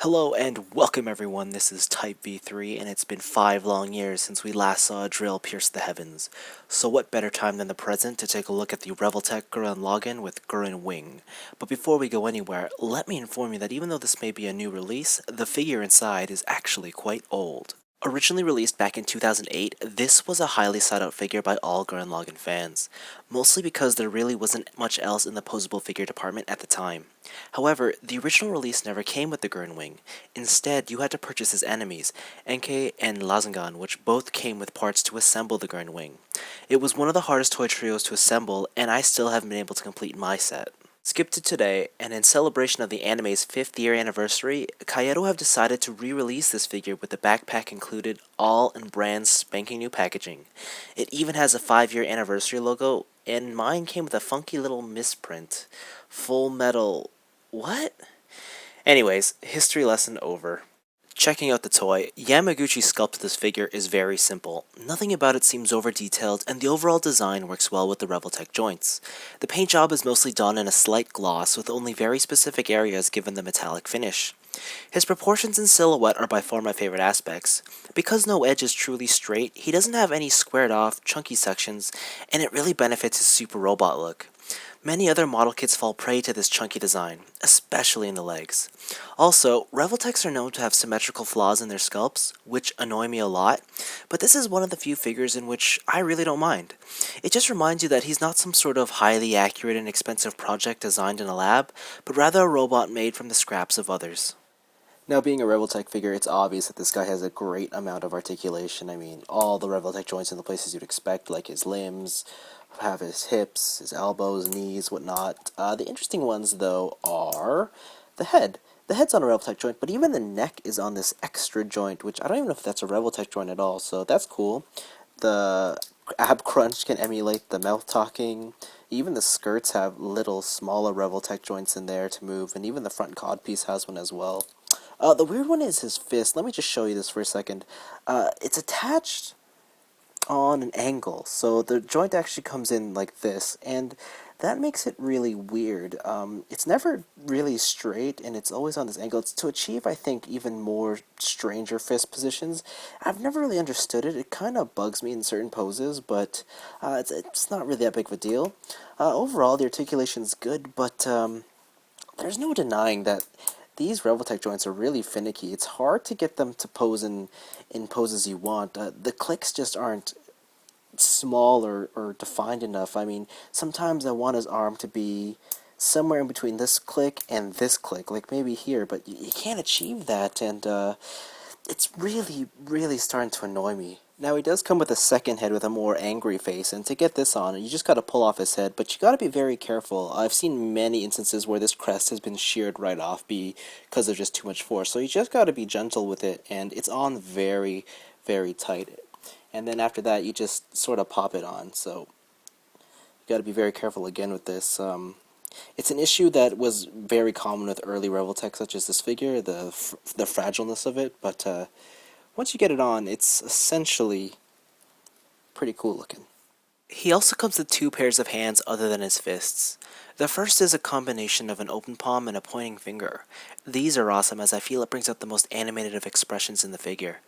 Hello and welcome everyone, this is Type V3 and it's been 5 long years since we last saw a drill pierce the heavens. So what better time than the present to take a look at the Revoltech Gurren Lagann with Gurren Wing. But before we go anywhere, let me inform you that even though this may be a new release, the figure inside is actually quite old. Originally released back in 2008, this was a highly sought out figure by all Gurren Lagann fans, mostly because there really wasn't much else in the posable figure department at the time. However, the original release never came with the Gurren Wing. Instead, you had to purchase his enemies, Enke and Lagann, which both came with parts to assemble the Gurren Wing. It was one of the hardest toy trios to assemble, and I still haven't been able to complete my set. Skip to today, and in celebration of the anime's 5th year anniversary, Kyoto have decided to re-release this figure with the backpack included, all in brand spanking new packaging. It even has a 5-year anniversary logo, and mine came with a funky little misprint. Full Metal... what? Anyways, history lesson over. Checking out the toy, Yamaguchi sculpted this figure is very simple. Nothing about it seems over-detailed, and the overall design works well with the Revoltech joints. The paint job is mostly done in a slight gloss, with only very specific areas given the metallic finish. His proportions and silhouette are by far my favorite aspects. Because no edge is truly straight, he doesn't have any squared off, chunky sections, and it really benefits his super robot look. Many other model kits fall prey to this chunky design, especially in the legs. Also, Revoltechs are known to have symmetrical flaws in their sculpts, which annoy me a lot, but this is one of the few figures in which I really don't mind. It just reminds you that he's not some sort of highly accurate and expensive project designed in a lab, but rather a robot made from the scraps of others. Now, being a Revoltech figure, it's obvious that this guy has a great amount of articulation. I mean, all the Revoltech joints in the places you'd expect, like his limbs, have his hips, his elbows, knees, whatnot. The interesting ones, though, are the head. The head's on a Revoltech joint, but even the neck is on this extra joint, which I don't even know if that's a Revoltech joint at all, so that's cool. The ab crunch can emulate the mouth talking. Even the skirts have little, smaller Revoltech joints in there to move, and even the front codpiece has one as well. The weird one is his fist. Let me just show you this for a second. It's attached on an angle, so the joint actually comes in like this, and that makes it really weird. It's never really straight, and it's always on this angle. It's to achieve, I think, even more stranger fist positions. I've never really understood it. It kind of bugs me in certain poses, but it's not really that big of a deal. Overall, the articulation's good, but there's no denying that these Revoltech joints are really finicky. It's hard to get them to pose in poses you want. The clicks just aren't small or defined enough. I mean, sometimes I want his arm to be somewhere in between this click and this click, like maybe here, but you can't achieve that, and it's really, really starting to annoy me. Now, he does come with a second head with a more angry face, and to get this on, you just gotta pull off his head, but you gotta be very careful. I've seen many instances where this crest has been sheared right off because of just too much force, so you just gotta be gentle with it, and it's on very, very tight. And then after that, you just sort of pop it on, so you gotta be very careful again with this. It's an issue that was very common with early Revoltech, such as this figure, the fragileness of it, but once you get it on, it's essentially pretty cool looking. He also comes with 2 pairs of hands other than his fists. The first is a combination of an open palm and a pointing finger. These are awesome as I feel it brings out the most animated of expressions in the figure.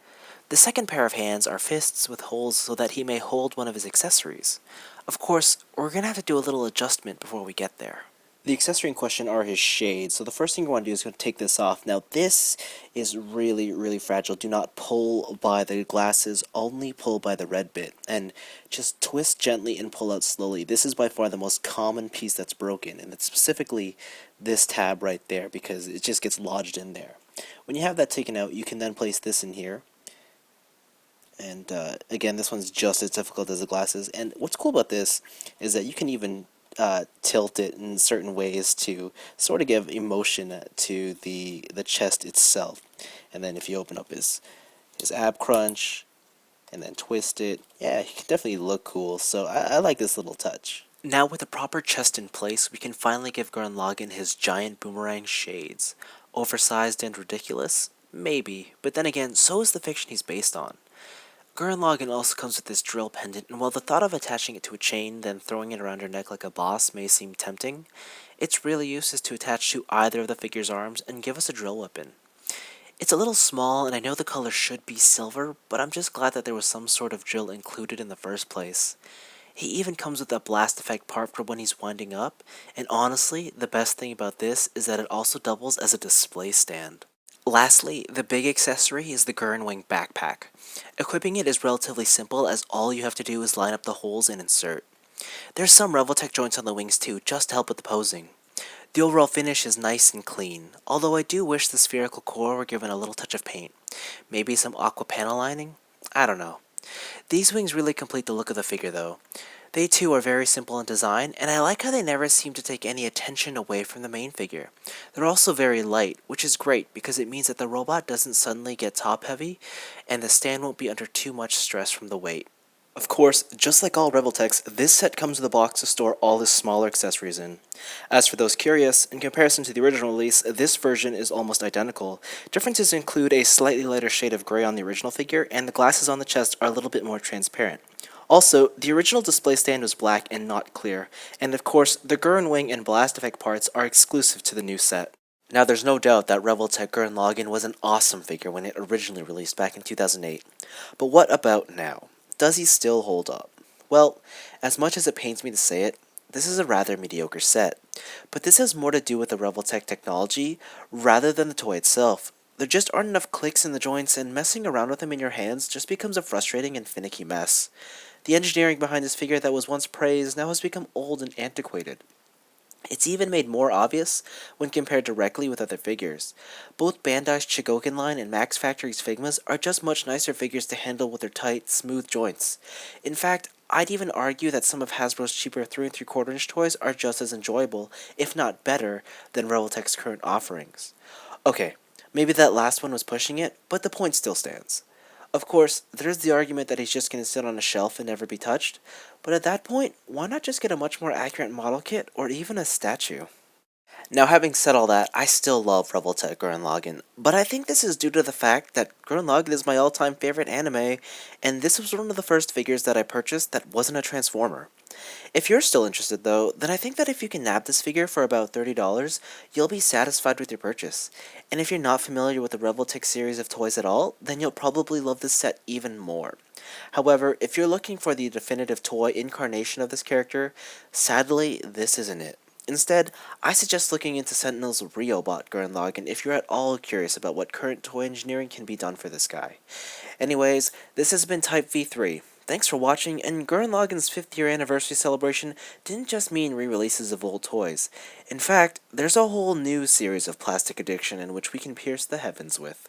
The second pair of hands are fists with holes so that he may hold one of his accessories. Of course, we're going to have to do a little adjustment before we get there. The accessory in question are his shades, so the first thing you want to do is take this off. Now, this is really, really fragile. Do not pull by the glasses, only pull by the red bit, and just twist gently and pull out slowly. This is by far the most common piece that's broken, and it's specifically this tab right there, because it just gets lodged in there. When you have that taken out, you can then place this in here. And again, this one's just as difficult as the glasses. And what's cool about this is that you can even tilt it in certain ways to sort of give emotion to the chest itself. And then if you open up his ab crunch and then twist it, yeah, he can definitely look cool. So I like this little touch. Now with the proper chest in place, we can finally give Gurren Lagann his giant boomerang shades. Oversized and ridiculous? Maybe, but then again, so is the fiction he's based on. Gurren Lagann also comes with this drill pendant, and while the thought of attaching it to a chain, then throwing it around your neck like a boss may seem tempting, its real use is to attach to either of the figure's arms and give us a drill weapon. It's a little small, and I know the color should be silver, but I'm just glad that there was some sort of drill included in the first place. He even comes with a blast effect part for when he's winding up, and honestly, the best thing about this is that it also doubles as a display stand. Lastly, the big accessory is the Gurren Wing backpack. Equipping it is relatively simple as all you have to do is line up the holes and insert. There's some Revoltech joints on the wings too, just to help with the posing. The overall finish is nice and clean, although I do wish the spherical core were given a little touch of paint. Maybe some aqua panel lining? I don't know. These wings really complete the look of the figure though. They too are very simple in design, and I like how they never seem to take any attention away from the main figure. They're also very light, which is great because it means that the robot doesn't suddenly get top heavy, and the stand won't be under too much stress from the weight. Of course, just like all Revoltechs, this set comes with a box to store all his smaller accessories in. As for those curious, in comparison to the original release, this version is almost identical. Differences include a slightly lighter shade of gray on the original figure, and the glasses on the chest are a little bit more transparent. Also, the original display stand was black and not clear, and of course, the Gurren Wing and Blast Effect parts are exclusive to the new set. Now, there's no doubt that Revoltech Gurren Lagann was an awesome figure when it originally released back in 2008. But what about now? Does he still hold up? Well, as much as it pains me to say it, this is a rather mediocre set. But this has more to do with the Revoltech technology rather than the toy itself. There just aren't enough clicks in the joints, and messing around with them in your hands just becomes a frustrating and finicky mess. The engineering behind this figure that was once praised now has become old and antiquated. It's even made more obvious when compared directly with other figures. Both Bandai's Chigoken line and Max Factory's Figmas are just much nicer figures to handle with their tight, smooth joints. In fact, I'd even argue that some of Hasbro's cheaper 3 3/4 inch toys are just as enjoyable, if not better, than Revoltech's current offerings. Okay, maybe that last one was pushing it, but the point still stands. Of course, there's the argument that he's just going to sit on a shelf and never be touched, but at that point, why not just get a much more accurate model kit or even a statue? Now, having said all that, I still love Revoltech Gurren Lagann, but I think this is due to the fact that Gurren Lagann is my all-time favorite anime, and this was one of the first figures that I purchased that wasn't a Transformer. If you're still interested though, then I think that if you can nab this figure for about $30, you'll be satisfied with your purchase. And if you're not familiar with the Revoltech series of toys at all, then you'll probably love this set even more. However, if you're looking for the definitive toy incarnation of this character, sadly, this isn't it. Instead, I suggest looking into Sentinel's Riobot Gurren Lagann if you're at all curious about what current toy engineering can be done for this guy. Anyways, this has been Type V3. Thanks for watching, and Gurren Lagann's 5th year anniversary celebration didn't just mean re-releases of old toys. In fact, there's a whole new series of plastic addiction in which we can pierce the heavens with.